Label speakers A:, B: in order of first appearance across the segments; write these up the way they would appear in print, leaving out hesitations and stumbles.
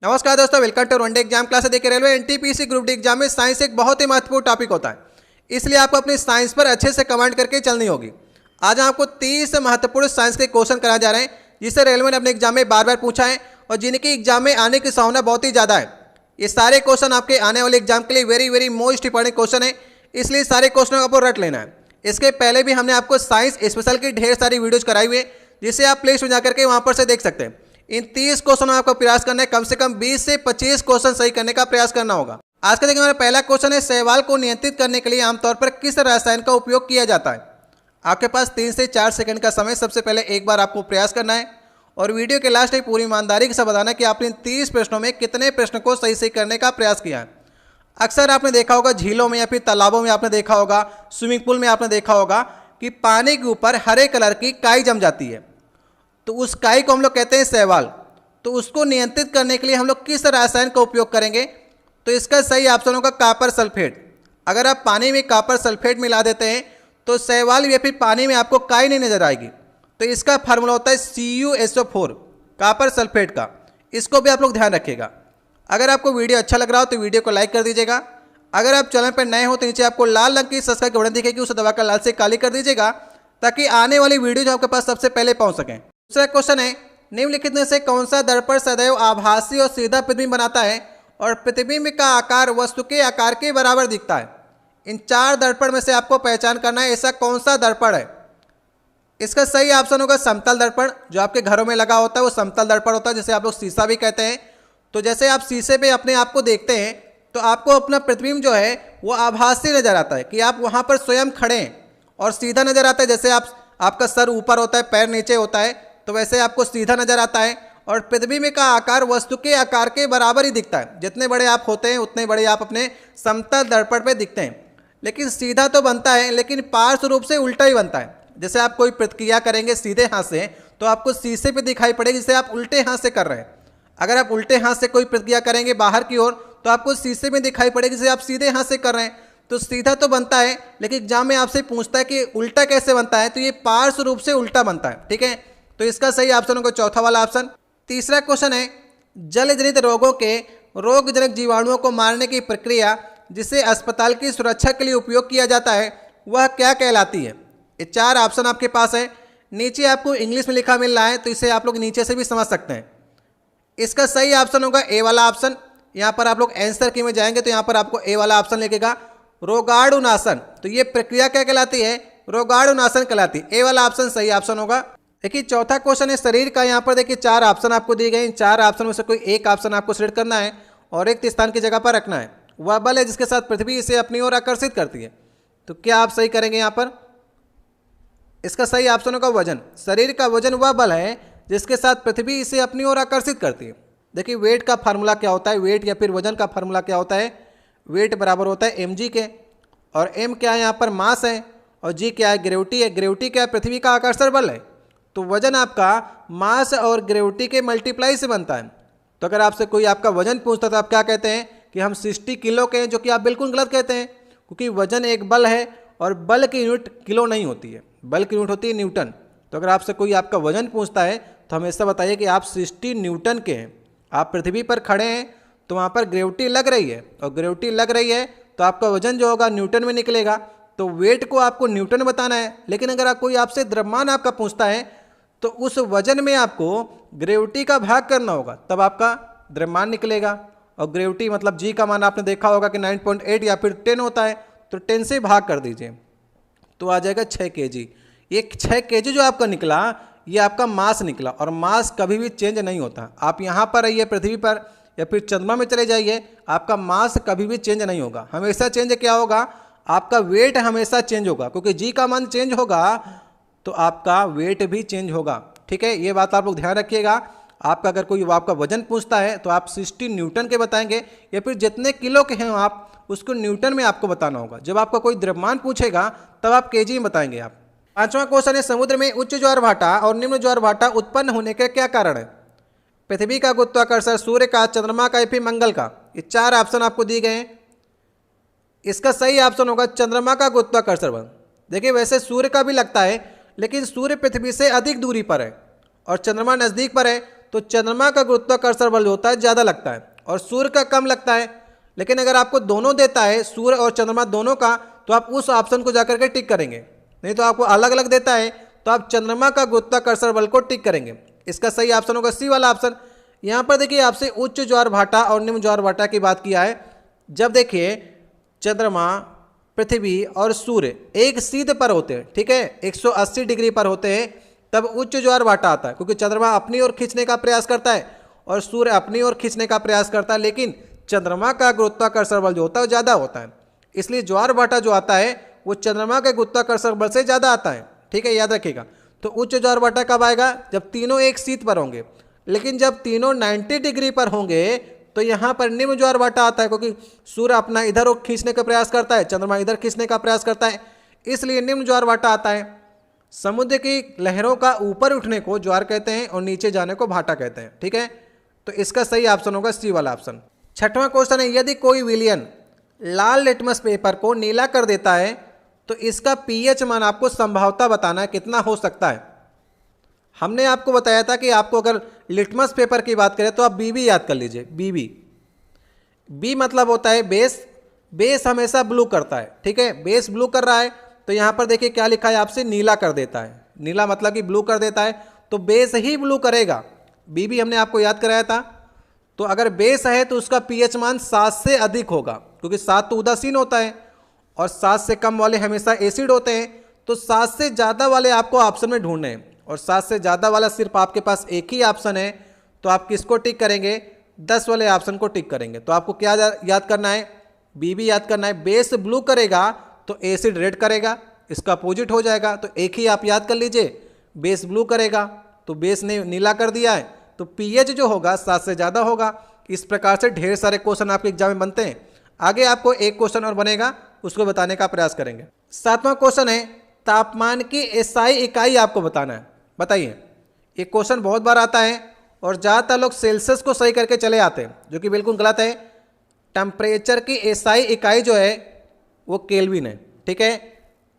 A: नमस्कार दोस्तों, welcome to one day exam class. देखिए, railway NTPC group D exam में साइंस एक बहुत ही महत्वपूर्ण टॉपिक होता है, इसलिए आपको अपनी साइंस पर अच्छे से कमांड करके चलनी होगी। आज आपको 30 महत्वपूर्ण साइंस के क्वेश्चन कराए जा रहे हैं, जिसे रेलवे ने अपने एग्जाम में बार बार पूछा है और जिनकी एग्जाम में आने की संभावना बहुत ही ज़्यादा है। ये सारे क्वेश्चन आपके आने वाले एग्जाम के लिए वेरी मोस्ट इंपॉर्टेंट क्वेश्चन है, इसलिए सारे क्वेश्चनों को आपको रट लेना है। इसके पहले भी हमने आपको साइंस स्पेशल की ढेर सारी वीडियोज कराई हुई है, जिसे आप प्ले स्टोर जाकर के वहाँ पर से देख सकते हैं। इन 30 क्वेश्चन में आपको प्रयास करना है, कम से कम 20 से 25 क्वेश्चन सही करने का प्रयास करना होगा। आज का देखिए, हमारा पहला क्वेश्चन है, शैवाल को नियंत्रित करने के लिए आमतौर पर किस रसायन का उपयोग किया जाता है। आपके पास 3 से 4 सेकंड का समय। सबसे पहले एक बार आपको प्रयास करना है और वीडियो के लास्ट में पूरी ईमानदारी के साथ बताना कि आपने इन 30 प्रश्नों में कितने प्रश्न को सही करने का प्रयास किया है। अक्सर आपने देखा होगा झीलों में या फिर तालाबों में आपने देखा होगा, स्विमिंग पूल में आपने देखा होगा कि पानी के ऊपर हरे कलर की काई जम जाती है, तो उस काई को हम लोग कहते हैं शैवाल। तो उसको नियंत्रित करने के लिए हम लोग किस रसायन का उपयोग करेंगे, तो इसका सही ऑप्शन होगा कॉपर सल्फेट। अगर आप पानी में कॉपर सल्फेट मिला देते हैं तो शैवाल या फिर पानी में आपको काई नहीं नजर आएगी। तो इसका फार्मूला होता है CuSO4, कॉपर सल्फेट का। इसको भी आप लोग ध्यान रखिएगा। अगर आपको वीडियो अच्छा लग रहा हो तो वीडियो को लाइक कर दीजिएगा। अगर आप चैनल पर नए हो तो नीचे आपको लाल रंग की सब्सक्राइब का बटन दिखेगी, उसे दबाकर लाल से काली कर दीजिएगा, ताकि आने वाली वीडियो जो आपके पास सबसे पहले पहुंच सकें। दूसरा क्वेश्चन है, निम्नलिखित में से कौन सा दर्पण सदैव आभासी और सीधा प्रतिबिंब बनाता है और प्रतिबिंब का आकार वस्तु के आकार के बराबर दिखता है। इन 4 दर्पण में से आपको पहचान करना है ऐसा कौन सा दर्पण है। इसका सही ऑप्शन होगा समतल दर्पण। जो आपके घरों में लगा होता है वो समतल दर्पण होता है, जिसे आप लोग शीशा भी कहते हैं। तो जैसे आप शीशे पे अपने आप को देखते हैं तो आपको अपना प्रतिबिंब जो है वो आभासी नजर आता है कि आप वहाँ पर स्वयं खड़े हैं, और सीधा नजर आता है जैसे आपका सर ऊपर होता है, पैर नीचे होता है, तो वैसे आपको सीधा नजर आता है। और प्रतिबिंब का आकार वस्तु के आकार के बराबर ही दिखता है। जितने बड़े आप होते हैं उतने बड़े आप अपने समतल दर्पण पे दिखते हैं। लेकिन सीधा तो बनता है, लेकिन पार्श्व रूप से उल्टा ही बनता है। जैसे आप कोई प्रतिक्रिया करेंगे सीधे हाथ से तो आपको शीशे पे दिखाई पड़ेगी जिसे आप उल्टे हाथ से कर रहे हैं। अगर आप उल्टे हाथ से कोई प्रतिक्रिया करेंगे बाहर की ओर तो आपको शीशे में दिखाई पड़ेगी जिसे आप सीधे हाथ से कर रहे हैं। तो सीधा तो बनता है, लेकिन एग्जाम में आपसे पूछता है कि उल्टा कैसे बनता है, तो ये पार्श्व रूप से उल्टा बनता है। ठीक है, तो इसका सही ऑप्शन होगा चौथा वाला ऑप्शन। तीसरा क्वेश्चन है, जल जनित रोगों के रोगजनक जीवाणुओं को मारने की प्रक्रिया जिसे अस्पताल की सुरक्षा के लिए उपयोग किया जाता है वह क्या कहलाती है। ये 4 ऑप्शन आपके पास है। नीचे आपको इंग्लिश में लिखा मिल रहा है, तो इसे आप लोग नीचे से भी समझ सकते हैं। इसका सही ऑप्शन होगा ए वाला ऑप्शन। यहाँ पर आप लोग आंसर की में जाएंगे तो यहाँ पर आपको ए वाला ऑप्शन लिखेगा रोगाणुनाशन। तो ये प्रक्रिया क्या कहलाती है, रोगाणुनाशन कहलाती है। ए वाला ऑप्शन सही ऑप्शन होगा। देखिए, चौथा क्वेश्चन है शरीर का। यहाँ पर देखिए 4 ऑप्शन आपको दिए गए। इन 4 ऑप्शन में से कोई एक ऑप्शन आपको सिलेक्ट करना है और एक स्थान की जगह पर रखना है। वह बल है जिसके साथ पृथ्वी इसे अपनी ओर आकर्षित करती है। तो क्या आप सही करेंगे यहाँ पर। इसका सही ऑप्शन होगा वजन। शरीर का वजन वह बल है जिसके साथ पृथ्वी इसे अपनी ओर आकर्षित करती है। देखिए, वेट का फार्मूला क्या होता है, वेट या फिर वजन का फार्मूला क्या होता है। वेट बराबर होता है mg के, और m क्या है यहाँ पर मास है, और g क्या है ग्रेविटी है। ग्रेविटी क्या है, पृथ्वी का आकर्षण बल है। तो वजन आपका मास और ग्रेविटी के मल्टीप्लाई से बनता है। तो अगर आपसे कोई आपका वजन पूछता है तो आप क्या कहते हैं कि हम 60 किलो के हैं, जो कि आप बिल्कुल गलत कहते हैं, क्योंकि वजन एक बल है और बल की यूनिट किलो नहीं होती है, बल की यूनिट होती है न्यूटन। तो अगर आपसे कोई आपका वजन पूछता है तो हमेशा बताइए कि आप 60 न्यूटन के हैं। आप पृथ्वी पर खड़े हैं तो वहाँ पर ग्रेविटी लग रही है, और ग्रेविटी लग रही है तो आपका वजन जो होगा न्यूटन में निकलेगा। तो वेट को आपको न्यूटन बताना है। लेकिन अगर कोई आपसे द्रव्यमान आपका पूछता है तो उस वजन में आपको ग्रेविटी का भाग करना होगा, तब आपका द्रव्यमान निकलेगा। और ग्रेविटी मतलब जी का मान आपने देखा होगा कि 9.8 या फिर 10 होता है, तो 10 से भाग कर दीजिए तो आ जाएगा 6 kg। ये 6 kg जो आपका निकला ये आपका मास निकला, और मास कभी भी चेंज नहीं होता। आप यहाँ पर रहिए पृथ्वी पर या फिर चंद्रमा में चले जाइए, आपका मास कभी भी चेंज नहीं होगा। हमेशा चेंज क्या होगा, आपका वेट हमेशा चेंज होगा, क्योंकि जी का मान चेंज होगा तो आपका वेट भी चेंज होगा। ठीक है, ये बात आप लोग ध्यान रखिएगा। आपका अगर कोई आपका वजन पूछता है तो आप 60 न्यूटन के बताएंगे, या फिर जितने किलो के हैं आप उसको न्यूटन में आपको बताना होगा। जब आपका कोई द्रव्यमान पूछेगा तब आप केजी में बताएंगे आप। 5वां क्वेश्चन है, समुद्र में उच्च ज्वारभाटा और निम्न ज्वारभाटा उत्पन्न होने का क्या कारण है। पृथ्वी का गुरुत्वाकर्षण, सूर्य का, चंद्रमा का या फिर मंगल का। ये 4 ऑप्शन आपको दिए गए हैं। इसका सही ऑप्शन होगा चंद्रमा का गुरुत्वाकर्षण बल। देखिए, वैसे सूर्य का भी लगता है, लेकिन सूर्य पृथ्वी से अधिक दूरी पर है और चंद्रमा नज़दीक पर है, तो चंद्रमा का गुरुत्वाकर्षण बल जो होता है ज़्यादा लगता है और सूर्य का कम लगता है। लेकिन अगर आपको दोनों देता है, सूर्य और चंद्रमा दोनों का, तो आप उस ऑप्शन को जाकर के टिक करेंगे। नहीं तो आपको अलग अलग देता है तो आप चंद्रमा का गुरुत्वाकर्षण बल को टिक करेंगे। इसका सही ऑप्शन होगा सी वाला ऑप्शन। यहाँ पर देखिए आपसे उच्च ज्वारभाटा और निम्न ज्वारभाटा की बात किया है। जब देखिए चंद्रमा, पृथ्वी और सूर्य एक सीध पर होते हैं, ठीक है, 180 डिग्री पर होते हैं, तब उच्च ज्वारभाटा आता है, क्योंकि चंद्रमा अपनी ओर खींचने का प्रयास करता है और सूर्य अपनी ओर खींचने का प्रयास करता है, लेकिन चंद्रमा का गुरुत्वाकर्षण बल जो होता है वो ज़्यादा होता है। इसलिए ज्वारभाटा जो आता है वो चंद्रमा के गुरुत्वाकर्षण बल से ज़्यादा आता है, ठीक है, याद रखिएगा। तो उच्च ज्वारभाटा कब आएगा? जब तीनों एक सीध पर होंगे। लेकिन जब तीनों 90 डिग्री पर होंगे तो यहाँ पर निम्न ज्वारभाटा आता है, क्योंकि सूर्य अपना इधर खींचने का प्रयास करता है, चंद्रमा इधर खींचने का प्रयास करता है, इसलिए निम्न ज्वारभाटा आता है। समुद्र की लहरों का ऊपर उठने को ज्वार कहते हैं और नीचे जाने को भाटा कहते हैं, ठीक है। तो इसका सही ऑप्शन होगा सी वाला ऑप्शन। छठवां क्वेश्चन है, यदि कोई विलयन लाल लिटमस पेपर को नीला कर देता है तो इसका पीएच मान आपको संभावता बताना है कितना हो सकता है। हमने आपको बताया था कि आपको अगर लिटमस पेपर की बात करें तो आप बीबी याद कर लीजिए। बीबी, बी मतलब होता है बेस। बेस हमेशा ब्लू करता है, ठीक है, बेस ब्लू कर रहा है। तो यहाँ पर देखिए क्या लिखा है आपसे, नीला कर देता है। नीला मतलब कि ब्लू कर देता है, तो बेस ही ब्लू करेगा। बीबी हमने आपको याद कराया था। तो अगर बेस है तो उसका पीएच मान 7 से अधिक होगा, क्योंकि 7 तो उदासीन होता है और 7 से कम वाले हमेशा एसिड होते हैं। तो 7 से ज़्यादा वाले आपको ऑप्शन में ढूंढने हैं और 7 से ज़्यादा वाला सिर्फ आपके पास एक ही ऑप्शन है। तो आप किसको टिक करेंगे? 10 वाले ऑप्शन को टिक करेंगे। तो आपको क्या याद करना है? बीबी याद करना है। बेस ब्लू करेगा तो एसिड रेड करेगा, इसका अपोजिट हो जाएगा। तो एक ही आप याद कर लीजिए, बेस ब्लू करेगा तो बेस ने नीला कर दिया है, तो पीएच जो होगा 7 से ज़्यादा होगा। इस प्रकार से ढेर सारे क्वेश्चन आपके एग्जाम में बनते हैं। आगे आपको एक क्वेश्चन और बनेगा, उसको बताने का प्रयास करेंगे। 7वां क्वेश्चन है, तापमान की एसआई इकाई आपको बताना है। बताइए, ये क्वेश्चन बहुत बार आता है और ज़्यादातर लोग सेल्सियस को सही करके चले आते हैं, जो कि बिल्कुल गलत है। टेम्परेचर की एसआई इकाई जो है वो केल्विन है, ठीक है।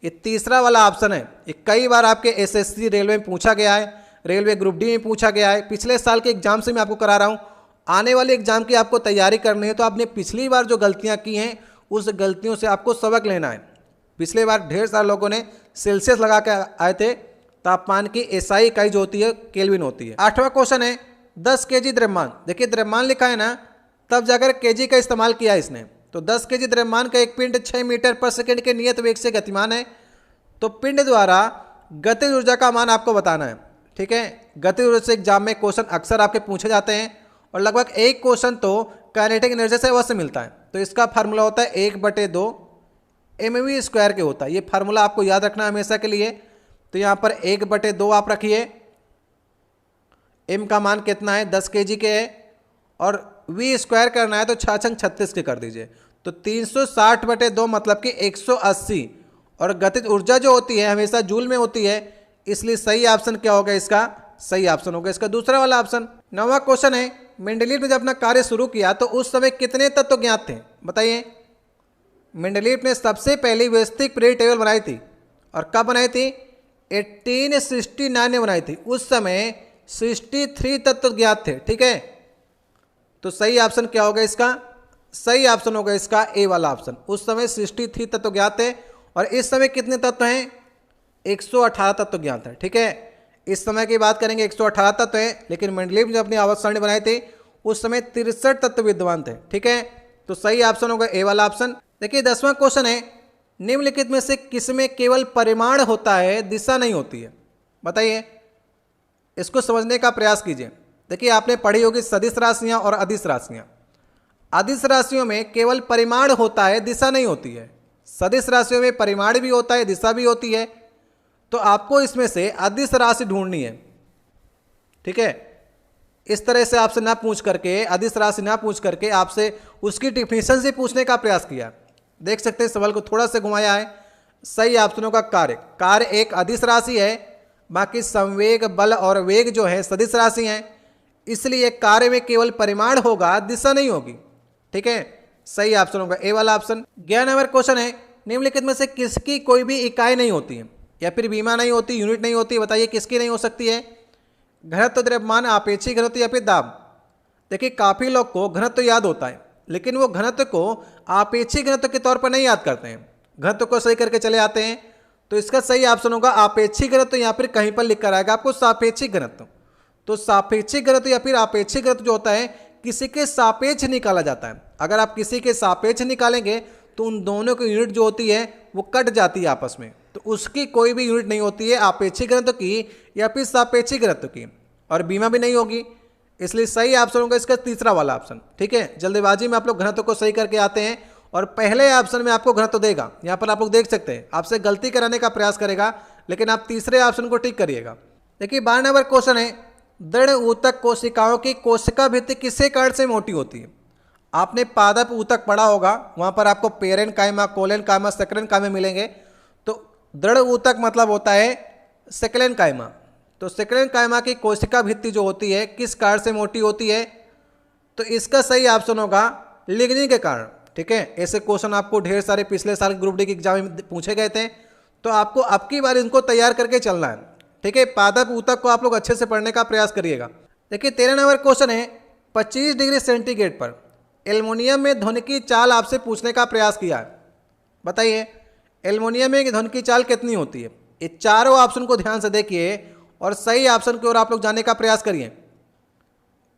A: ये तीसरा वाला ऑप्शन है। ये कई बार आपके एसएससी रेलवे में पूछा गया है, रेलवे ग्रुप डी में पूछा गया है। पिछले साल के एग्जाम से मैं आपको करा रहा हूँ। आने वाले एग्जाम की आपको तैयारी करनी है तो आपने पिछली बार जो गलतियाँ की हैं उस गलतियों से आपको सबक लेना है। पिछले बार ढेर सारे लोगों ने सेल्सियस लगा के आए थे। तापमान की एसआई इकाई जो होती है केल्विन होती है। 8वां क्वेश्चन है, 10 केजी द्रव्यमान। देखिए द्रव्यमान लिखा है ना, तब जाकर केजी का इस्तेमाल किया है इसने। तो 10 केजी द्रव्यमान का एक पिंड 6 मीटर पर सेकंड के नियत वेग से गतिमान है। तो पिंड द्वारा गतिज ऊर्जा का मान आपको बताना है, ठीक है। गतिज ऊर्जा से एग्जाम में क्वेश्चन अक्सर आपके पूछे जाते हैं और लगभग एक क्वेश्चन तो काइनेटिक एनर्जी से अवश्य मिलता है। तो इसका फार्मूला होता है 1/2 mv² के होता है। ये फार्मूला आपको याद रखना है हमेशा के लिए। तो यहाँ पर 1/2 आप रखिए। m का मान कितना है? 10 kg के है और v² करना है तो 6×6 36 के कर दीजिए। तो 360/2 मतलब कि 180। और गतिज ऊर्जा जो होती है हमेशा जूल में होती है, इसलिए सही ऑप्शन क्या होगा? इसका सही ऑप्शन होगा इसका दूसरा वाला ऑप्शन। 9वां क्वेश्चन है, मेंडलीव ने जब अपना कार्य शुरू किया तो उस समय कितने तत्व ज्ञात थे? बताइए। मेंडलीव ने सबसे पहली व्यवस्थित पीरियड टेबल बनाई थी और कब बनाई थी? 1869 में बनाई थी। उस समय 63 तत्व ज्ञात थे, ठीक है। तो सही ऑप्शन क्या होगा इसका? सही ऑप्शन होगा इसका ए वाला ऑप्शन। उस समय 63 तत्व ज्ञात थे और इस समय कितने तत्व हैं? 118 तत्व ज्ञात है, ठीक है। इस समय की बात करेंगे 118 तत्व हैं, लेकिन मेंडलीव ने अपनी आवर्त सारणी बनाई थी उस समय 63 तत्व विद्यमान थे, ठीक है। तो सही ऑप्शन होगा ए वाला ऑप्शन। देखिए 10वां क्वेश्चन है, निम्नलिखित में से किसमें केवल परिमाण होता है, दिशा नहीं होती है? बताइए, इसको समझने का प्रयास कीजिए। देखिए आपने पढ़ी होगी सदिश राशियां और अदिश राशियां। अदिश राशियों में केवल परिमाण होता है, दिशा नहीं होती है। सदिश राशियों में परिमाण भी होता है, दिशा भी होती है। तो आपको इसमें से अदिश राशि ढूंढनी है, ठीक है। इस तरह से आपसे ना पूछ करके, अदिश राशि ना पूछ करके आपसे उसकी डिफिनीशन से पूछने का प्रयास किया। देख सकते हैं सवाल को थोड़ा सा घुमाया है। सही ऑप्शनों का कार्य, कार्य एक अदिश राशि है, बाकी संवेग, बल और वेग जो है सदिश राशि हैं। इसलिए कार्य में केवल परिमाण होगा, दिशा नहीं होगी, ठीक है। सही ऑप्शन होगा ए वाला ऑप्शन। 11 नंबर क्वेश्चन है, निम्नलिखित में से किसकी कोई भी इकाई नहीं होती है या फिर बीमा नहीं होती, यूनिट नहीं होती? बताइए किसकी नहीं हो सकती है? घनत्व, द्रव्यमान, आपेक्षिक घनत्व या फिर दाब। देखिए काफ़ी लोग को घनत्व तो याद होता है, लेकिन वो घनत्व को आपेक्षिक घनत्व के तौर पर नहीं याद करते हैं, घनत्व को सही करके चले आते हैं। तो इसका सही ऑप्शन होगा आपेक्षिक घनत्व, या फिर कहीं पर लिख कर आएगा आपको सापेक्षिक घनत्व। तो सापेक्षिक घनत्व या फिर आपेक्षिक घनत्व जो होता है किसी के सापेक्ष निकाला जाता है। अगर आप किसी के सापेक्ष निकालेंगे तो उन दोनों की यूनिट जो होती है वो कट जाती है आपस में, तो उसकी कोई भी यूनिट नहीं होती है आपेक्षिक घनत्व की या फिर सापेक्षिक घनत्व की, और बीमा भी नहीं होगी। इसलिए सही ऑप्शन होगा इसका तीसरा वाला ऑप्शन। ठीक है, जल्दबाजी में आप लोग घनत्व को सही करके आते हैं और पहले ऑप्शन में आपको घनत्व देगा, यहाँ पर आप लोग देख सकते हैं, आपसे गलती कराने का प्रयास करेगा, लेकिन आप तीसरे ऑप्शन को ठीक करिएगा। देखिए 12 नंबर क्वेश्चन है, दृढ़ ऊतक कोशिकाओं की कोशिका भित्ति किसके कारण से मोटी होती है। आपने पादप ऊतक पढ़ा होगा, वहाँ पर आपको पेरेन कायमा, कोलेन कायमा, सेक्रेन कायमा मिलेंगे। तो दृढ़ ऊतक मतलब होता है सेक्लेन कायमा। तो सेक्लेन कायमा की कोशिका भित्ति जो होती है किस कारण से मोटी होती है, तो इसका सही ऑप्शन होगा लिग्निन के कारण। ठीक है, ऐसे क्वेश्चन आपको ढेर सारे पिछले साल ग्रुप डी के एग्जाम में पूछे गए थे, तो आपको अब की बार इनको तैयार करके चलना है। ठीक है, पादप ऊतक को आप लोग अच्छे से पढ़ने का प्रयास करिएगा। देखिए 13 नंबर क्वेश्चन है, 25 डिग्री सेंटीग्रेड पर एल्युमिनियम में ध्वनिकी चाल आपसे पूछने का प्रयास किया है। बताइए एल्युमिनियम में ध्वनिकी चाल कितनी होती है। ये चारों ऑप्शन को ध्यान से देखिए और सही ऑप्शन की ओर आप लोग जाने का प्रयास करिए।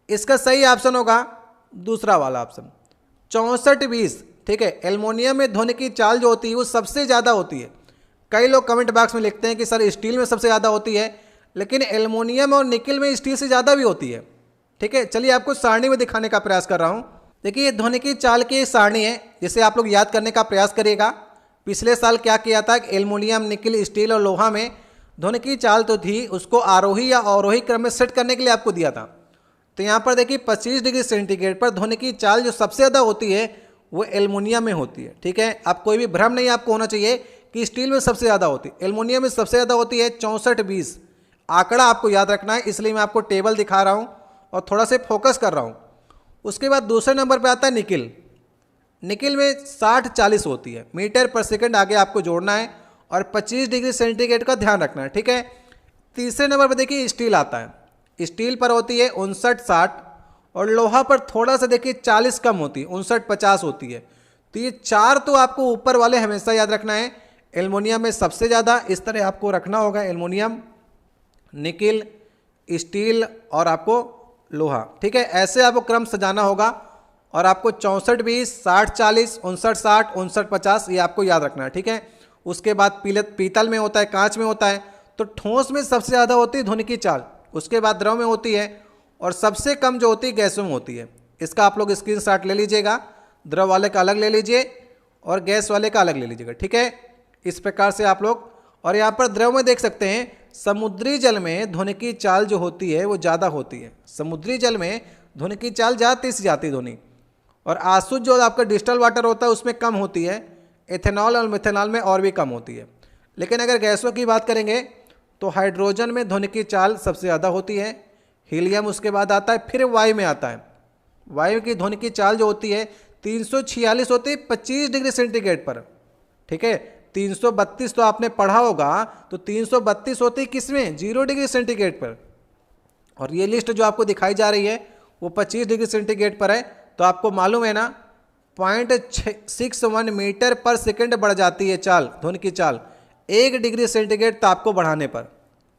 A: इसका सही ऑप्शन होगा दूसरा वाला ऑप्शन 64-20। ठीक है, एल्युमिनियम में ध्वनिकी चाल जो होती है वो सबसे ज़्यादा होती है। कई लोग कमेंट बॉक्स में लिखते हैं कि सर स्टील में सबसे ज़्यादा होती है, लेकिन एल्युमिनियम और निकल में स्टील से ज़्यादा भी होती है। ठीक है, चलिए आपको सारणी में दिखाने का प्रयास कर रहा हूँ। देखिए ये ध्वनिकी चाल की सारणी है, जिसे आप लोग याद करने का प्रयास करिएगा। पिछले साल क्या किया था, एल्युमिनियम, निकल, स्टील और लोहा में ध्वनिकी चाल तो थी, उसको आरोही या अवरोही क्रम में सेट करने के लिए आपको दिया था। तो यहाँ पर देखिए 25 डिग्री सेंटीग्रेड पर ध्वनिकी चाल जो सबसे ज़्यादा होती है वो एल्युमिनियम में होती है। ठीक है, अब कोई भी भ्रम नहीं आपको होना चाहिए कि स्टील में सबसे ज़्यादा होती है, एल्युमिनियम में सबसे ज़्यादा होती है 64-20। आंकड़ा आपको याद रखना है, इसलिए मैं आपको टेबल दिखा रहा हूँ और थोड़ा से फोकस कर रहा हूँ। उसके बाद दूसरे नंबर पे आता है निकल। निकल में 60-40 होती है, मीटर पर सेकंड आगे आपको जोड़ना है और 25 डिग्री सेंटीग्रेड का ध्यान रखना है। ठीक है, तीसरे नंबर पर देखिए स्टील आता है। स्टील पर होती है 59-60 और लोहा पर थोड़ा सा देखिए 40 कम होती है, 59-50 होती है। तो ये चार तो आपको ऊपर वाले हमेशा याद रखना है। एल्युमिनियम में सबसे ज़्यादा इस तरह आपको रखना होगा, एल्युमिनियम, निकल, स्टील और आपको लोहा। ठीक है, ऐसे आपको क्रम सजाना होगा और आपको 64-20, 60-40, 59-60, 59-50 ये आपको याद रखना है। ठीक है, उसके बाद पीतल में होता है, कांच में होता है। तो ठोस में सबसे ज़्यादा होती है ध्वनिकी चाल, उसके बाद द्रव में होती है और सबसे कम जो होती है गैसों में होती है। इसका आप लोग स्क्रीनशॉट ले लीजिएगा, द्रव वाले का अलग ले लीजिए और गैस वाले का अलग ले लीजिएगा। ठीक है, इस प्रकार से आप लोग, और यहाँ पर द्रव में देख सकते हैं समुद्री जल में ध्वनिकी चाल जो होती है वो ज़्यादा होती है। समुद्री जल में ध्वनिकी चाल जाती से जाती ध्वनि, और आशुद्ध जो आपका डिस्टल वाटर होता है उसमें कम होती है, एथेनॉल और मिथेनॉल में और भी कम होती है। लेकिन अगर गैसों की बात करेंगे तो हाइड्रोजन में ध्वनिकी चाल सबसे ज़्यादा होती है, हीलियम उसके बाद आता है, फिर वायु में आता है। वायु की ध्वनिकी चाल जो होती है 346 होती है 25 डिग्री सेंटीग्रेड पर। ठीक है, 332 तो आपने पढ़ा होगा, तो 332 होती है किसमें, 0 डिग्री सेंटीग्रेड पर। और ये लिस्ट जो आपको दिखाई जा रही है वो 25 डिग्री सेंटीग्रेड पर है। तो आपको मालूम है ना 0.61 मीटर पर सेकंड बढ़ जाती है चाल, ध्वनिकी चाल 1 डिग्री सेंटीग्रेड ताप को बढ़ाने पर।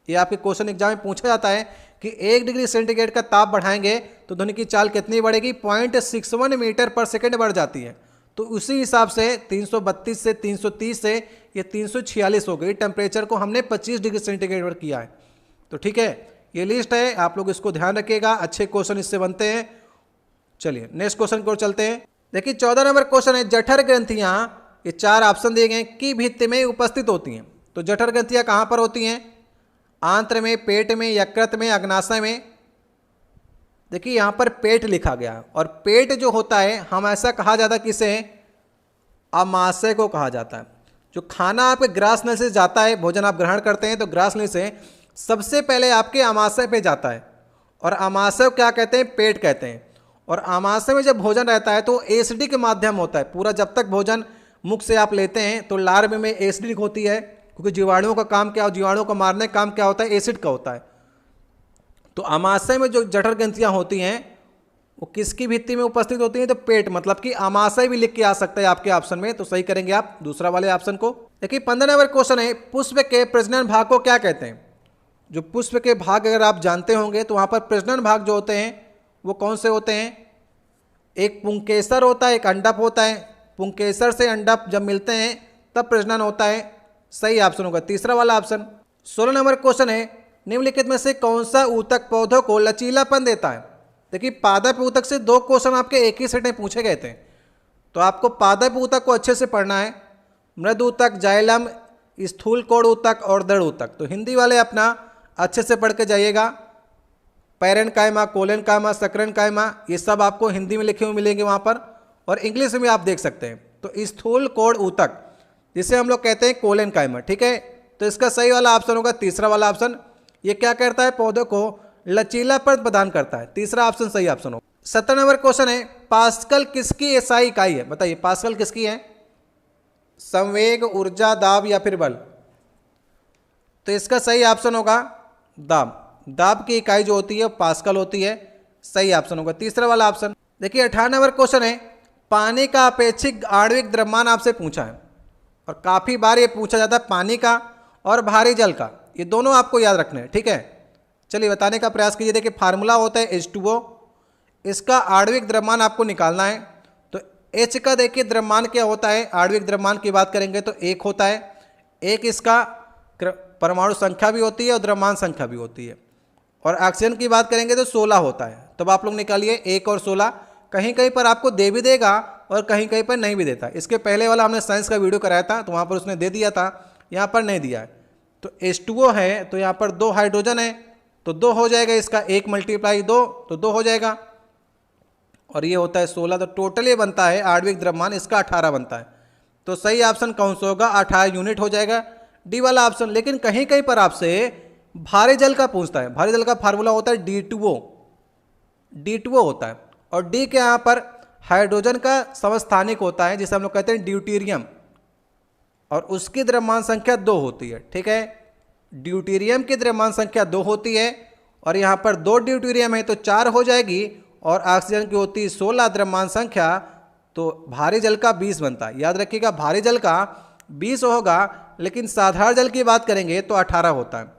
A: ये आपके क्वेश्चन एग्जाम में पूछा जाता है कि 1 डिग्री सेंटीग्रेड का ताप बढ़ाएंगे तो ध्वनिकी चाल कितनी बढ़ेगी, 0.61 मीटर पर सेकंड बढ़ जाती है। तो उसी हिसाब से 332 से 330 से ये 346 हो गई। टेम्परेचर को हमने 25 डिग्री सेंटीग्रेड पर किया है। तो ठीक है, ये लिस्ट है, आप लोग इसको ध्यान रखिएगा, अच्छे क्वेश्चन इससे बनते हैं। चलिए नेक्स्ट क्वेश्चन की ओर चलते हैं। देखिए 14 नंबर क्वेश्चन है, जठर ग्रंथियां, ये 4 ऑप्शन दिए गए, की भित्ति में उपस्थित होती हैं। तो जठर ग्रंथियां कहाँ पर होती हैं, आंत्र में, पेट में, यकृत में, अग्नाशय में। देखिए यहाँ पर पेट लिखा गया, और पेट जो होता है हम ऐसा कहा जाता है किसे, आमाशय को कहा जाता है। जो खाना आपके ग्रास नल से जाता है, भोजन आप ग्रहण करते हैं तो ग्रास नल से सबसे पहले आपके आमाशय पे जाता है, और आमाशय क्या कहते हैं, पेट कहते हैं। और आमाशय में जब भोजन रहता है तो एसिडिक के माध्यम होता है पूरा। जब तक भोजन मुख से आप लेते हैं तो लार्व में एसिडिक होती है, क्योंकि जीवाणुओं का काम क्या, जीवाणुओं को मारने का काम क्या होता है, एसिड का होता है। तो आमाशय में जो जठर ग्रंथियां होती हैं वो किसकी भित्ति में उपस्थित होती हैं? तो पेट, मतलब कि आमाशय भी लिख के आ सकता है आपके ऑप्शन में, तो सही करेंगे आप दूसरा वाले ऑप्शन को। देखिए 15 नंबर क्वेश्चन है, पुष्प के प्रजनन भाग को क्या कहते हैं? जो पुष्प के भाग अगर आप जानते होंगे तो वहाँ पर प्रजनन भाग जो होते हैं वो कौन से होते हैं? एक पुंकेसर होता है, एक अंडप होता है। पुंकेसर से अंडप जब मिलते हैं तब प्रजनन होता है, सही ऑप्शन होगा तीसरा वाला ऑप्शन। 16 नंबर क्वेश्चन है, निम्नलिखित में से कौन सा ऊतक पौधों को लचीलापन देता है? देखिए पादप ऊतक से 2 क्वेश्चन आपके एक ही सेट में पूछे गए थे, तो आपको पादप ऊतक को अच्छे से पढ़ना है। मृद ऊतक, जाइलम, स्थूल कोण ऊतक और दृढ़ ऊतक। तो हिंदी वाले अपना अच्छे से पढ़ के जाइएगा। पैरेन्काइमा, कोलेनकाइमा, सक्रेनकाइमा, ये सब आपको हिंदी में लिखे हुए मिलेंगे वहाँ पर, और इंग्लिश में आप देख सकते हैं। तो स्थूल कोण ऊतक जिसे हम लोग कहते हैं कोलेनकाइमा, ठीक है। तो इसका सही वाला ऑप्शन होगा तीसरा वाला ऑप्शन। ये क्या करता है? पौधों को लचीलापन प्रदान करता है, तीसरा ऑप्शन सही ऑप्शन होगा। 17 नंबर क्वेश्चन है, पास्कल किसकी एसआई इकाई है? बताइए पास्कल किसकी है? संवेग, ऊर्जा, दाब या फिर बल? तो इसका सही ऑप्शन होगा दाब। दाब की इकाई जो होती है पास्कल होती है, सही ऑप्शन होगा तीसरा वाला ऑप्शन। देखिए 18 नंबर क्वेश्चन है, पानी का अपेक्षिक आणविक द्रव्यमान आपसे पूछा है, और काफ़ी बार ये पूछा जाता है पानी का और भारी जल का, ये दोनों आपको याद रखने हैं, ठीक है। चलिए बताने का प्रयास कीजिए। देखिए फार्मूला होता है H2O, इसका आणविक द्रव्यमान आपको निकालना है। तो H का देखिए द्रव्यमान क्या होता है, आणविक द्रव्यमान की बात करेंगे तो 1 होता है। 1 इसका परमाणु संख्या भी होती है और द्रव्यमान संख्या भी होती है। और ऑक्सीजन की बात करेंगे तो 16 होता है। तब आप लोग निकालिए 1 और 16, कहीं कहीं पर आपको दे भी देगा और कहीं कहीं पर नहीं भी देता। इसके पहले वाला हमने साइंस का वीडियो कराया था तो वहाँ पर उसने दे दिया था, यहाँ पर नहीं दिया है। तो H2O है तो यहाँ पर 2 हाइड्रोजन है तो 2 हो जाएगा, इसका 1 × 2 तो 2 हो जाएगा, और ये होता है 16। तो टोटल ये बनता है आणविक द्रव्यमान इसका 18 बनता है। तो सही ऑप्शन कौन सा होगा? 18 यूनिट हो जाएगा, डी वाला ऑप्शन। लेकिन कहीं कहीं पर आपसे भारी जल का पूछता है। भारी जल का फार्मूला होता है D2O, D2O होता है, और D के यहाँ पर हाइड्रोजन का समस्थानिक होता है जिसे हम लोग कहते हैं ड्यूटेरियम, और उसकी द्रव्यमान संख्या 2 होती है, ठीक है। ड्यूटेरियम की द्रव्यमान संख्या 2 होती है, और यहाँ पर 2 ड्यूटेरियम है तो 4 हो जाएगी, और ऑक्सीजन की होती है 16 द्रव्यमान संख्या, तो भारी जल का 20 बनता है। याद रखिएगा भारी जल का 20 होगा, लेकिन साधारण जल की बात करेंगे तो 18 होता है।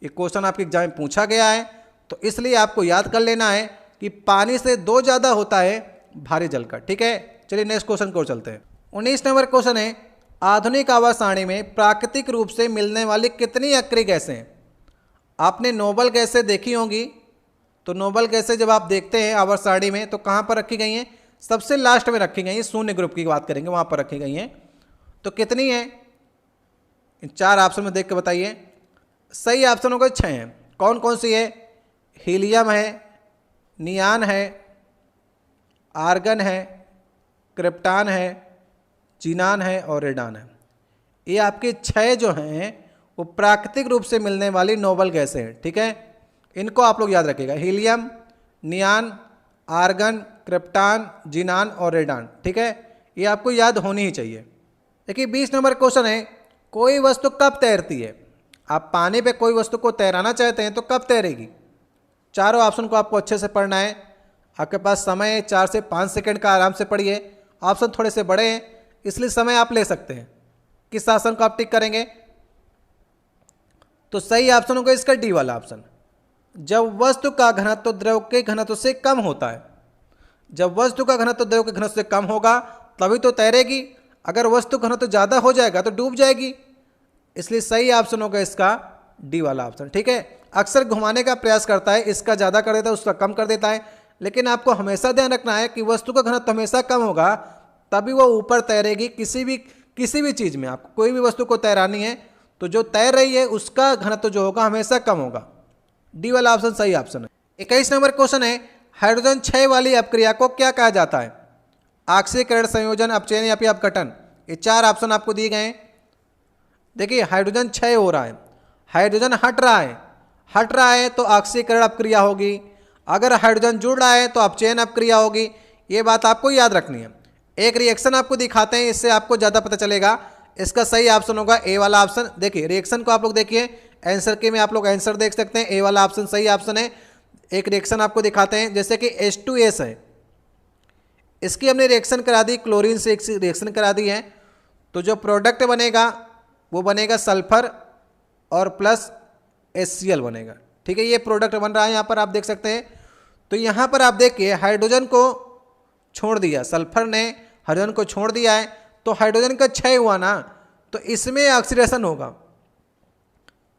A: ये क्वेश्चन आपके एग्जाम में पूछा गया है, तो इसलिए आपको याद कर लेना है कि पानी से 2 ज़्यादा होता है भारी जल का, ठीक है। चलिए नेक्स्ट क्वेश्चन को चलते हैं। 19 नंबर क्वेश्चन है, आधुनिक आवर्त सारणी में प्राकृतिक रूप से मिलने वाली कितनी अक्रिय गैसें हैं? आपने नोबल गैसें देखी होंगी, तो नोबल गैसें जब आप देखते हैं आवर्त सारणी में तो कहाँ पर रखी गई हैं? सबसे लास्ट में रखी गई हैं, शून्य ग्रुप की बात करेंगे वहाँ पर रखी गई हैं। तो कितनी है? इन 4 ऑप्शन में देख के बताइए। सही ऑप्शन होगा 6 हैं। कौन कौन सी है? हीलियम है, नियान है, आर्गन है, क्रिप्टॉन है, जीनान है और रेडान है। ये आपके 6 जो हैं वो प्राकृतिक रूप से मिलने वाली नोबल गैसें हैं, ठीक है। इनको आप लोग याद रखिएगा, हीलियम, नियान, आर्गन, क्रिप्टॉन, जीनान और रेडान, ठीक है। ये आपको याद होनी ही चाहिए। देखिए 20 नंबर क्वेश्चन है, कोई वस्तु कब तैरती है? आप पानी पे कोई वस्तु को तैराना चाहते हैं तो कब तैरेगी? चारों ऑप्शन को आपको अच्छे से पढ़ना है। आपके पास समय है 4 से 5 सेकंड का, आराम से पढ़िए। ऑप्शन थोड़े से बड़े हैं इसलिए समय आप ले सकते हैं। किस ऑप्शन को आप टिक करेंगे? तो सही ऑप्शन होगा इसका डी वाला ऑप्शन। जब वस्तु का घनत्व द्रव के घनत्व से कम होता है, जब वस्तु का घनत्व द्रव के घनत्व से कम होगा तभी तो तैरेगी। अगर वस्तु घनत्व ज़्यादा हो जाएगा तो डूब जाएगी। इसलिए सही ऑप्शन होगा इसका डी वाला ऑप्शन, ठीक है। अक्सर घुमाने का प्रयास करता है, इसका ज़्यादा कर देता है उसका कम कर देता है, लेकिन आपको हमेशा ध्यान रखना है कि वस्तु का घनत्व हमेशा कम होगा तभी वो ऊपर तैरेगी। किसी भी चीज़ में आपको कोई भी वस्तु को तैरानी है तो जो तैर रही है उसका घनत्व जो होगा हमेशा कम होगा। डी वाला ऑप्शन सही ऑप्शन है। 21 नंबर क्वेश्चन है, हाइड्रोजन क्षय वाली अपक्रिया को क्या कहा जाता है? ऑक्सीकरण, संयोजन, अपचयन या फिर अपघटन। ये 4 ऑप्शन आपको दिए गए हैं। देखिए हाइड्रोजन क्षय हो रहा है, हाइड्रोजन हट रहा है तो ऑक्सीकरण अपक्रिया होगी। अगर हाइड्रोजन जुड़ रहा है तो अपचयन अपक्रिया होगी। ये बात आपको याद रखनी है। एक रिएक्शन आपको दिखाते हैं, इससे आपको ज़्यादा पता चलेगा। इसका सही ऑप्शन होगा ए वाला ऑप्शन। देखिए रिएक्शन को आप लोग देखिए, आंसर के में आप लोग आंसर देख सकते हैं, ए वाला ऑप्शन सही ऑप्शन है। एक रिएक्शन आपको दिखाते हैं, जैसे कि H2S है, इसकी हमने रिएक्शन करा दी, क्लोरीन से एक रिएक्शन करा दी है, तो जो प्रोडक्ट बनेगा वो बनेगा सल्फर और प्लस HCl बनेगा। ठीक है, ये प्रोडक्ट बन रहा है यहाँ पर आप देख सकते हैं। तो यहाँ पर आप देखिए हाइड्रोजन को छोड़ दिया, सल्फर ने हाइड्रोजन को छोड़ दिया है, तो हाइड्रोजन का क्षय हुआ ना, तो इसमें ऑक्सीडेशन होगा,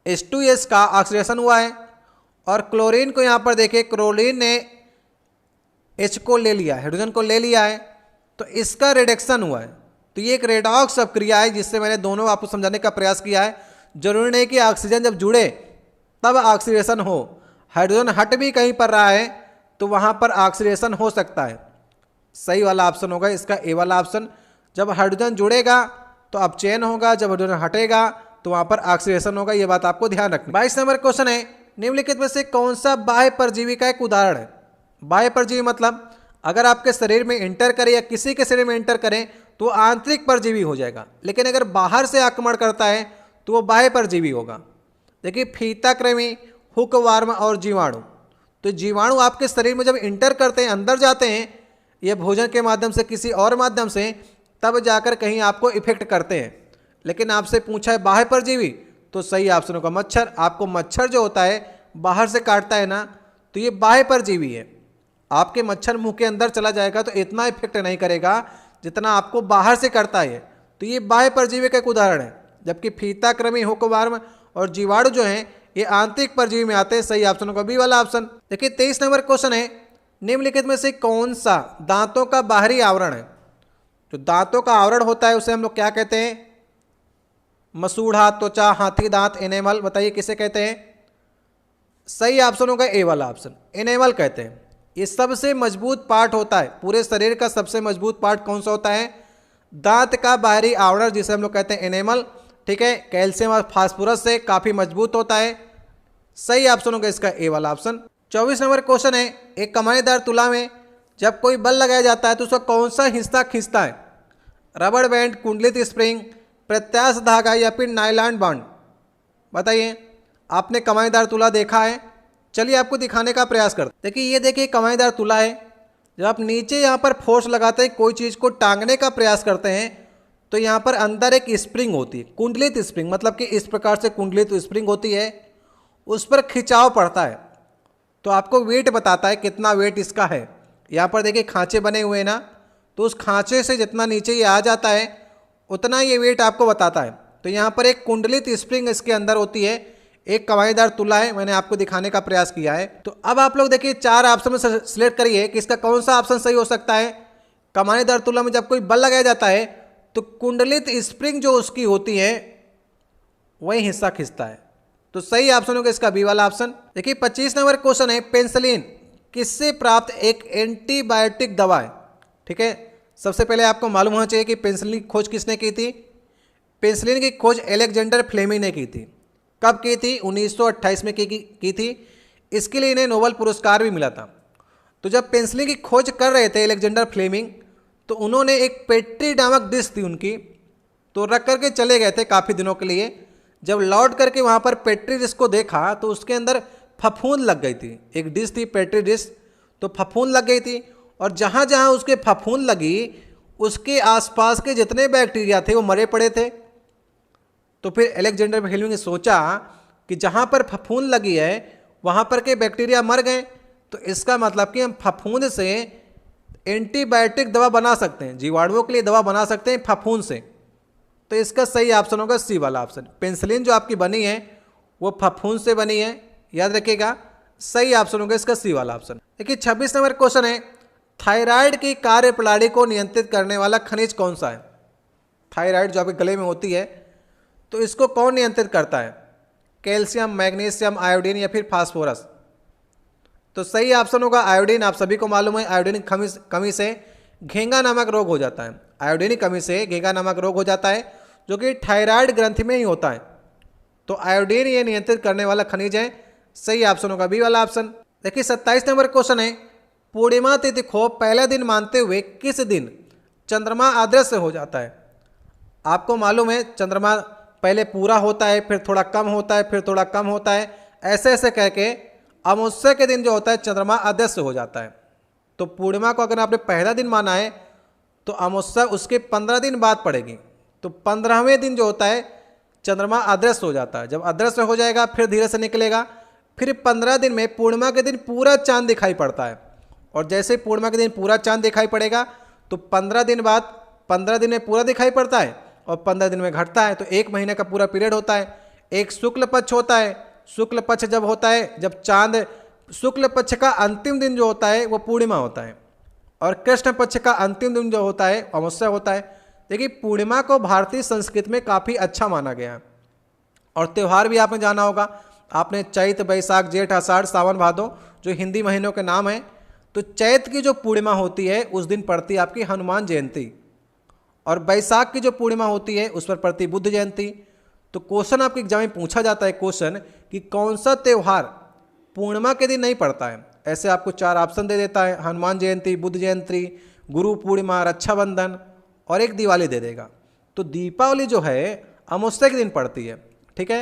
A: H2S का ऑक्सीडेशन हुआ है। और क्लोरीन को यहाँ पर देखिए, क्लोरीन ने H को ले लिया, हाइड्रोजन को ले लिया है, तो इसका रिडक्शन हुआ है। तो ये एक रेडॉक्स अपक्रिया है, जिससे मैंने दोनों आपको समझाने का प्रयास किया है। जरूरी नहीं कि ऑक्सीजन जब जुड़े तब ऑक्सीडेशन हो, हाइड्रोजन हट भी कहीं पर रहा है तो वहाँ पर ऑक्सीडेशन हो सकता है। सही वाला ऑप्शन होगा इसका ए वाला ऑप्शन। जब हाइड्रोजन जुड़ेगा तो अपचयन होगा, जब हाइड्रोजन हटेगा तो वहाँ पर ऑक्सीडेशन होगा, ये बात आपको ध्यान रखनी। 22 नंबर क्वेश्चन है, निम्नलिखित में से कौन सा बाह्य परजीवी का एक उदाहरण है। बाह्य परजीवी मतलब अगर आपके शरीर में एंटर करे या किसी के शरीर में एंटर करें तो आंतरिक परजीवी हो जाएगा, लेकिन अगर बाहर से आक्रमण करता है तो वो बाह्य परजीवी होगा। देखिए फीता कृमि, हुक वार्म और जीवाणु। तो जीवाणु आपके शरीर में जब इंटर करते हैं, अंदर जाते हैं, ये भोजन के माध्यम से किसी और माध्यम से, तब जाकर कहीं आपको इफेक्ट करते हैं। लेकिन आपसे पूछा है बाह्य परजीवी, तो सही ऑप्शन होगा मच्छर। आपको मच्छर जो होता है बाहर से काटता है ना, तो ये बाह्य परजीवी है। आपके मच्छर मुंह के अंदर चला जाएगा तो इतना इफेक्ट नहीं करेगा जितना आपको बाहर से करता है। तो ये बाह्य परजीवी का एक उदाहरण है, जबकि फीता कृमि, हुकवर्म और जीवाणु जो हैं ये आंतरिक परजीवी में आते हैं। सही ऑप्शन होगा बी वाला ऑप्शन। देखिए 23 नंबर क्वेश्चन है, निम्नलिखित में से कौन सा दांतों का बाहरी आवरण है। जो दांतों का आवरण होता है उसे हम लोग क्या कहते हैं, मसूड़ा, त्वचा, हाथी दांत, एनेमल। बताइए किसे कहते हैं। सही ऑप्शन होगा ए वाला ऑप्शन, एनेमल कहते हैं। ये सबसे मजबूत पार्ट होता है, पूरे शरीर का सबसे मजबूत पार्ट कौन सा होता है, दांत का बाहरी आवरण, जिसे हम लोग कहते हैं एनेमल। ठीक है, कैल्शियम और फास्फोरस से काफी मजबूत होता है। सही ऑप्शन होगा इसका ए वाला ऑप्शन। 24 नंबर क्वेश्चन है, एक कमाईदार तुला में जब कोई बल लगाया जाता है तो उसका कौन सा हिस्सा खींचता है, रबड़ बैंड, कुंडलित स्प्रिंग, प्रत्यास्थ धागा या फिर नायलॉन बांड। बताइए, आपने कमाईदार तुला देखा है, चलिए आपको दिखाने का प्रयास करते। देखिए ये देखिए कमाईदार तुला है, जब आप नीचे यहाँ पर फोर्स लगाते हैं, कोई चीज़ को टांगने का प्रयास करते हैं, तो यहाँ पर अंदर एक स्प्रिंग होती है, कुंडलित स्प्रिंग, मतलब कि इस प्रकार से कुंडलित स्प्रिंग होती है, उस पर खिंचाव पड़ता है तो आपको वेट बताता है कितना वेट इसका है। यहाँ पर देखिए खांचे बने हुए हैं ना, तो उस खांचे से जितना नीचे ये आ जाता है उतना ये वेट आपको बताता है। तो यहाँ पर एक कुंडलित स्प्रिंग इसके अंदर होती है, एक कमाईदार तुला है, मैंने आपको दिखाने का प्रयास किया है। तो अब आप लोग देखिए 4 ऑप्शन में सिलेक्ट करिए कि इसका कौन सा ऑप्शन सही हो सकता है। कमाईदार तुला में जब कोई बल लगाया जाता है तो कुंडलित स्प्रिंग जो उसकी होती है वही हिस्सा खींचता है। तो सही ऑप्शन होगा इसका बी वाला ऑप्शन। देखिए 25 नंबर क्वेश्चन है, पेनिसिलिन किससे प्राप्त एक एंटीबायोटिक दवा है। ठीक है, सबसे पहले आपको मालूम होना चाहिए कि पेनिसिलिन की खोज किसने की थी। पेनिसिलिन की खोज अलेक्जेंडर फ्लेमिंग ने की थी। कब की थी, 1928 में की थी। इसके लिए इन्हें नोबेल पुरस्कार भी मिला था। तो जब पेनिसिलिन की खोज कर रहे थे अलेक्जेंडर फ्लेमिंग, तो उन्होंने एक पेट्री नामक डिश थी उनकी, तो रख करके चले गए थे काफ़ी दिनों के लिए। जब लौट करके वहाँ पर पेट्री डिश को देखा तो उसके अंदर फफूंद लग गई थी। एक डिश थी पेट्री डिश, तो फफूंद लग गई थी, और जहाँ जहाँ उसके फफूंद लगी उसके आसपास के जितने बैक्टीरिया थे वो मरे पड़े थे। तो फिर अलेक्जेंडर फ्लेमिंग ने सोचा कि जहाँ पर फफूंद लगी है वहाँ पर के बैक्टीरिया मर गए, तो इसका मतलब कि हम फफूंद से एंटीबायोटिक दवा बना सकते हैं, जीवाणुओं के लिए दवा बना सकते हैं फफूंद से। तो इसका सही ऑप्शन होगा सी वाला ऑप्शन। पेनिसिलिन जो आपकी बनी है वो फफूंद से बनी है, याद रखिएगा। सही ऑप्शन होगा इसका सी वाला ऑप्शन। देखिए 26 नंबर क्वेश्चन है, थायराइड की कार्यप्रणाली को नियंत्रित करने वाला खनिज कौन सा है। थायराइड जो आपके गले में होती है, तो इसको कौन नियंत्रित करता है, कैल्शियम, मैग्नीशियम, आयोडीन या फिर फास्फोरस। तो सही ऑप्शन होगा आयोडीन। आप सभी को मालूम है आयोडीन कमी से घेंगा नामक रोग हो जाता है। आयोडीन की कमी से घेंगा नामक रोग हो जाता है, जो कि थायराइड ग्रंथि में ही होता है। तो आयोडीन ये नियंत्रित करने वाला खनिज है। सही ऑप्शन होगा बी वाला ऑप्शन। देखिए 27 नंबर क्वेश्चन है, पूर्णिमा तिथि को पहला दिन मानते हुए किस दिन चंद्रमा अदृश्य हो जाता है। आपको मालूम है चंद्रमा पहले पूरा होता है, फिर थोड़ा कम होता है, फिर थोड़ा कम होता है, ऐसे ऐसे कह के अमावस्या के दिन जो होता है चंद्रमा अदृश्य हो जाता है। तो पूर्णिमा को अगर आपने पहला दिन माना है तो अमावस्या उसके 15 दिन बाद पड़ेगी। तो 15वें दिन जो होता है चंद्रमा अदृश्य हो जाता है। जब अदृश्य हो जाएगा फिर धीरे से निकलेगा, फिर 15 दिन में पूर्णिमा के दिन पूरा चांद दिखाई पड़ता है। और जैसे पूर्णिमा के दिन पूरा चांद दिखाई पड़ेगा तो 15 दिन बाद 15 दिन में पूरा दिखाई पड़ता है और 15 दिन में घटता है। तो एक महीने का पूरा पीरियड होता है। एक शुक्ल पक्ष होता है। शुक्ल पक्ष जब होता है जब चांद शुक्ल पक्ष का अंतिम दिन जो होता है वो पूर्णिमा होता है और कृष्ण पक्ष का अंतिम दिन जो होता है अमावस्या होता है। देखिए पूर्णिमा को भारतीय संस्कृति में काफ़ी अच्छा माना गया है। और त्यौहार भी आपने जाना होगा, आपने चैत बैसाख जेठ आषाढ़ सावन भादो जो हिंदी महीनों के नाम हैं। तो चैत की जो पूर्णिमा होती है उस दिन पड़ती है आपकी हनुमान जयंती और बैसाख की जो पूर्णिमा होती है उस पर पड़ती बुद्ध जयंती। तो क्वेश्चन आपके एग्जाम में पूछा जाता है क्वेश्चन कि कौन सा त्यौहार पूर्णिमा के दिन नहीं पड़ता है। ऐसे आपको 4 ऑप्शन दे देता है, हनुमान जयंती, बुद्ध जयंती, गुरु पूर्णिमा, रक्षाबंधन और एक दिवाली दे देगा। तो दीपावली जो है अमावस्या के दिन पड़ती है, ठीक है।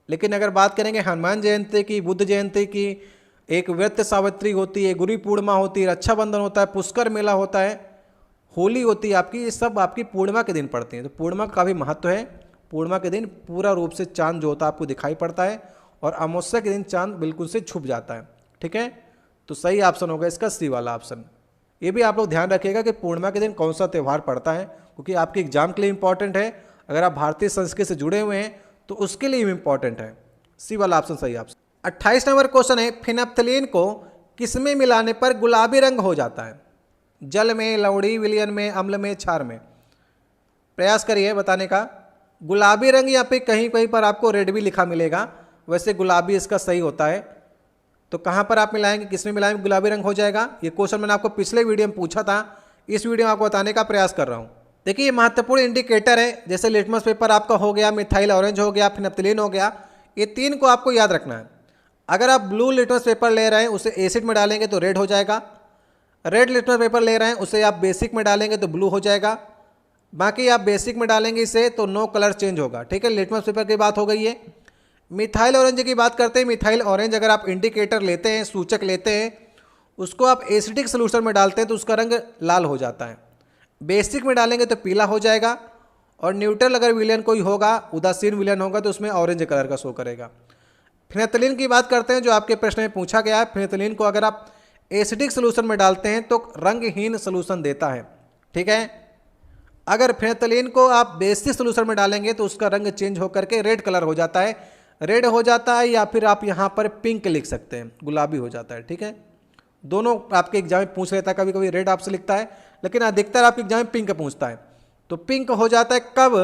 A: लेकिन अगर बात करेंगे हनुमान जयंती की, बुद्ध जयंती की, एक व्रत सावित्री होती है, गुरु पूर्णिमा होती है, रक्षाबंधन होता है, पुष्कर मेला होता है, होली होती है आपकी, ये सब आपकी पूर्णिमा के दिन पड़ती हैं। तो पूर्णिमा का काफ़ी महत्व है। पूर्णिमा के दिन पूरा रूप से चांद जो होता है आपको दिखाई पड़ता है और अमावस्या के दिन चांद बिल्कुल से छुप जाता है, ठीक है। तो सही ऑप्शन होगा इसका सी वाला ऑप्शन। ये भी आप लोग ध्यान रखिएगा कि पूर्णिमा के दिन कौन सा त्यौहार पड़ता है, क्योंकि आपके एग्जाम के लिए इंपॉर्टेंट है। अगर आप भारतीय संस्कृति से जुड़े हुए हैं तो उसके लिए भी इंपॉर्टेंट है। सी वाला ऑप्शन सही ऑप्शन। 28 नंबर क्वेश्चन है, फिनप्थलीन को किसमें मिलाने पर गुलाबी रंग हो जाता है? जल में, लवड़ी, विलयन में, अम्ल में, क्षार में? प्रयास करिए बताने का। गुलाबी रंग या फिर कहीं कहीं पर आपको रेड भी लिखा मिलेगा, वैसे गुलाबी इसका सही होता है। तो कहाँ पर आप मिलाएंगे, किसमें मिलाएंगे गुलाबी रंग हो जाएगा? ये क्वेश्चन मैंने आपको पिछले वीडियो में पूछा था, इस वीडियो में आपको बताने का प्रयास कर रहा हूँ। देखिए ये महत्वपूर्ण इंडिकेटर है, जैसे लिटमस पेपर आपका हो गया, मिथाइल ऑरेंज हो गया, फिनप्थलीन हो गया, ये 3 को आपको याद रखना है। अगर आप ब्लू लिटमस पेपर ले रहे हैं उसे एसिड में डालेंगे तो रेड हो जाएगा, रेड लिटमस पेपर ले रहे हैं उसे आप बेसिक में डालेंगे तो ब्लू हो जाएगा, बाकी आप बेसिक में डालेंगे इसे तो नो कलर चेंज होगा, ठीक है। लिटमस पेपर की बात हो गई है। मिथाइल ऑरेंज की बात करते हैं। मिथाइल ऑरेंज अगर आप इंडिकेटर लेते हैं, सूचक लेते हैं, उसको आप एसिडिक सोल्यूशन में डालते हैं तो उसका रंग लाल हो जाता है, बेसिक में डालेंगे तो पीला हो जाएगा, और न्यूट्रल अगर विलयन कोई होगा, उदासीन विलयन होगा तो उसमें ऑरेंज कलर का शो करेगा। फिनैल्थलीन की बात करते हैं जो आपके प्रश्न में पूछा गया है। फिनैल्थलीन को अगर आप एसिडिक सोल्यूशन में डालते हैं तो रंगहीन सोल्यूशन देता है, ठीक है। अगर फिनैल्थलीन को आप बेसिक सोल्यूशन में डालेंगे तो उसका रंग चेंज होकर के रेड कलर हो जाता है, रेड हो जाता है, या फिर आप यहाँ पर पिंक लिख सकते हैं, गुलाबी हो जाता है, ठीक है। दोनों आपके एग्जाम में पूछ लेता है, कभी कभी रेड आपसे लिखता है लेकिन अधिकतर आपके एग्जाम में पिंक पूछता है। तो पिंक हो जाता है कब?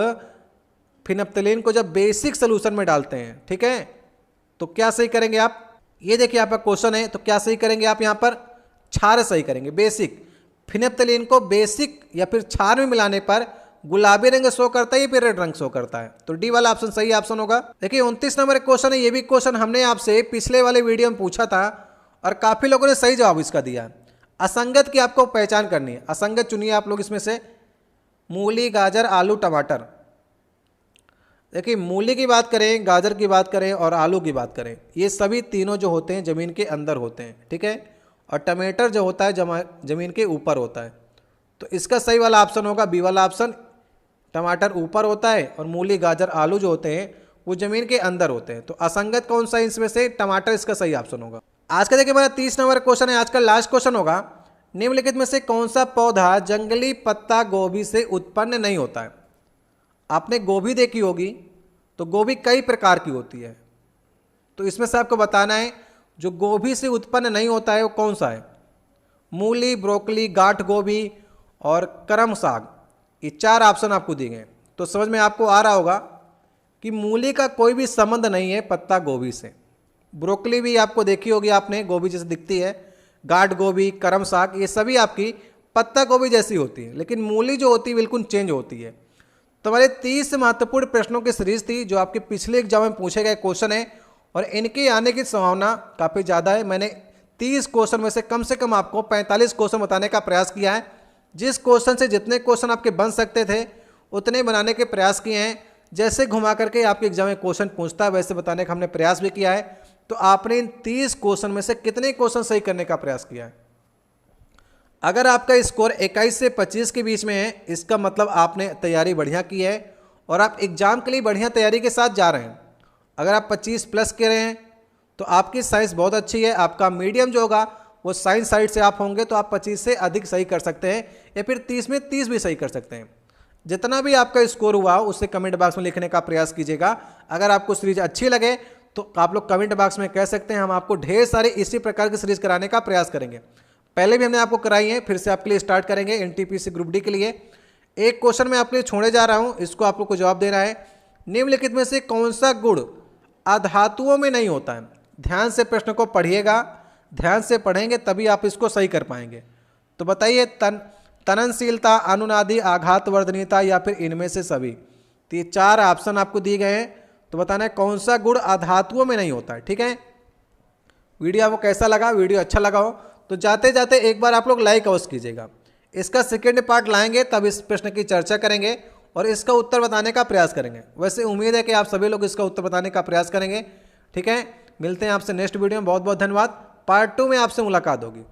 A: फिनप्थलीन को जब बेसिक सोल्यूशन में डालते हैं, ठीक है। तो क्या सही करेंगे आप? ये देखिए आपका क्वेश्चन है, तो क्या सही करेंगे आप? यहाँ पर क्षार सही करेंगे, बेसिक। फिनप्थलीन को बेसिक या फिर क्षार में मिलाने पर गुलाबी रंग शो करता है या फिर रेड रंग शो करता है? तो डी वाला ऑप्शन सही ऑप्शन होगा। देखिए 29 नंबर क्वेश्चन है, ये भी क्वेश्चन हमने आपसे पिछले वाले वीडियो में पूछा था और काफ़ी लोगों ने सही जवाब इसका दिया। असंगत की आपको पहचान करनी है। असंगत चुनिए आप लोग इसमें से, मूली, गाजर, आलू, टमाटर। देखिए मूली की बात करें, गाजर की बात करें और आलू की बात करें, ये सभी तीनों जो होते हैं ज़मीन के अंदर होते हैं, ठीक है। और टमाटर जो होता है ज़मीन के ऊपर होता है। तो इसका सही वाला ऑप्शन होगा बी वाला ऑप्शन। टमाटर ऊपर होता है और मूली, गाजर, आलू जो होते हैं वो ज़मीन के अंदर होते हैं। तो असंगत कौन सा इसमें से? टमाटर इसका सही ऑप्शन होगा। आज का देखिए हमारा 30 नंबर क्वेश्चन है, आज का लास्ट क्वेश्चन होगा। निम्नलिखित में से कौन सा पौधा जंगली पत्ता गोभी से उत्पन्न नहीं होता है? आपने गोभी देखी होगी, तो गोभी कई प्रकार की होती है, तो इसमें से आपको बताना है जो गोभी से उत्पन्न नहीं होता है वो कौन सा है? मूली, ब्रोकली, गांठ गोभी और करम साग, ये 4 ऑप्शन आपको दिए गए। तो समझ में आपको आ रहा होगा कि मूली का कोई भी संबंध नहीं है पत्ता गोभी से। ब्रोकली भी आपको देखी होगी आपने, गोभी जैसे दिखती है। गांठ गोभी, करम साग, ये सभी आपकी पत्ता गोभी जैसी होती है, लेकिन मूली जो होती है बिल्कुल चेंज होती है। तो हमारे 30 महत्वपूर्ण प्रश्नों की सीरीज थी जो आपके पिछले एग्जाम में पूछे गए क्वेश्चन है, और इनके आने की संभावना काफ़ी ज़्यादा है। मैंने 30 क्वेश्चन में से कम आपको 45 क्वेश्चन बताने का प्रयास किया है। जिस क्वेश्चन से जितने क्वेश्चन आपके बन सकते थे उतने बनाने के प्रयास किए हैं। जैसे घुमा करके आपके एग्जाम में क्वेश्चन पूछता है वैसे बताने का हमने प्रयास भी किया है। तो आपने इन 30 क्वेश्चन में से कितने क्वेश्चन सही करने का प्रयास किया है। अगर आपका स्कोर 21 से 25 के बीच में है, इसका मतलब आपने तैयारी बढ़िया की है और आप एग्जाम के लिए बढ़िया तैयारी के साथ जा रहे हैं। अगर आप 25 प्लस के रहे हैं तो आपकी साइंस बहुत अच्छी है, आपका मीडियम जो होगा वो साइंस साइड से आप होंगे तो आप 25 से अधिक सही कर सकते हैं या फिर 30 में 30 भी सही कर सकते हैं। जितना भी आपका स्कोर हुआ हो उससे कमेंट बॉक्स में लिखने का प्रयास कीजिएगा। अगर आपको सीरीज अच्छी लगे तो आप लोग कमेंट बॉक्स में कह सकते हैं, हम आपको ढेर सारी इसी प्रकार की सीरीज कराने का प्रयास करेंगे। पहले भी हमने आपको कराई है, फिर से आपके लिए स्टार्ट करेंगे एनटीपीसी ग्रुप डी के लिए। एक क्वेश्चन मैं आपके लिए छोड़ने जा रहा हूँ, इसको आप लोग को जवाब देना है। निम्नलिखित में से कौन सा गुण अधातुओं में नहीं होता है। ध्यान से प्रश्न को पढ़िएगा, ध्यान से पढ़ेंगे तभी आप इसको सही कर पाएंगे। तो बताइए, तननशीलता, अनुनादी, आघात वर्धनीयता या फिर इनमें से सभी। तो ये 4 ऑप्शन आपको दिए गए हैं, तो बताना है कौन सा गुण अधातुओं में नहीं होता है। ठीक है, वीडियो आपको कैसा लगा? वीडियो अच्छा लगा हो तो जाते जाते एक बार आप लोग लाइक अवश्य कीजिएगा। इसका सेकेंड पार्ट लाएंगे तब इस प्रश्न की चर्चा करेंगे और इसका उत्तर बताने का प्रयास करेंगे। वैसे उम्मीद है कि आप सभी लोग इसका उत्तर बताने का प्रयास करेंगे। ठीक है, मिलते हैं आपसे नेक्स्ट वीडियो में। बहुत बहुत धन्यवाद। पार्ट 2 में आपसे मुलाकात होगी।